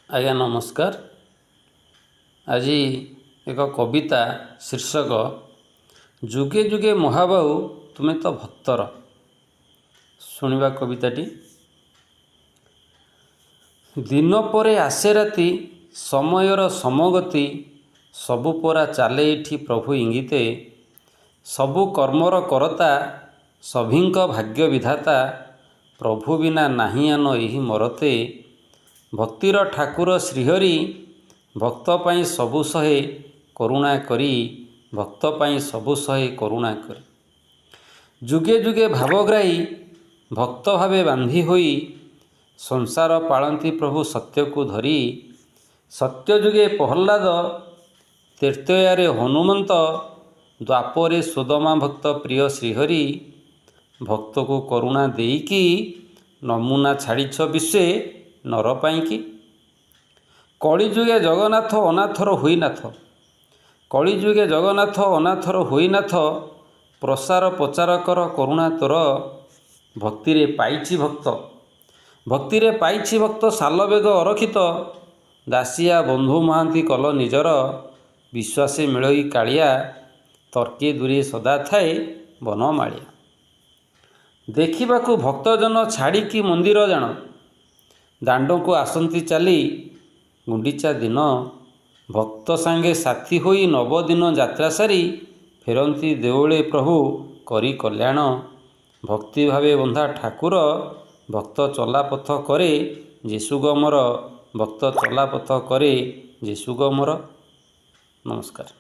आज्ञा नमस्कार। आज एक कविता शीर्षक जुगे जुगे महाबाहु तुम्हें तो भक्तर। शुणा कविताटी। दिन परे आसे राति समयर समगति सबु परा चाले एठी प्रभु इंगिते सबु कर्मर करता सभिंक भाग्य विधाता प्रभु बिना नाही आन एही मरते भक्तिर ठाकुर श्रीहरि भक्त पाई सबु सहे करुणा करी भक्त पाई सबु सहे करुणा करी जुगे जुगे भावग्राही भक्त भावे बांधी होई संसार पालती प्रभु सत्य को धरी सत्य जुगे प्रहल्लाद तेर्तयारे हनुमंत द्वापरे सुदमा भक्त प्रिय श्रीहरि भक्त को करुणा देईकी नमूना छाड़ीछ विश्वे नर पाईकी कलिजुगे जगन्नाथ अनाथर होईनाथ कलिजुगे जगन्नाथ अनाथर होईनाथ प्रसार प्रचार कर करुणा तोर भक्तिरे पाइछि भक्त सालबेग अरक्षित दासिया बंधु महांती कल निजर विश्वासे मिलई कालिया तर्के दूरे सदा थाए बनमालिया देखिबाकू भक्तजन छाड़िकी मंदिर जान दांड को आसंती चली गुंडीचा दिन भक्त सांगे साथी होई नवदिन यात्रा सारी फेरंती देवळे प्रभु करी कल्याण भक्ति भावे बंधा ठाकुर भक्त चलापथ करे जेसुगमर भक्त चलापथ करे जेसुगमर। नमस्कार।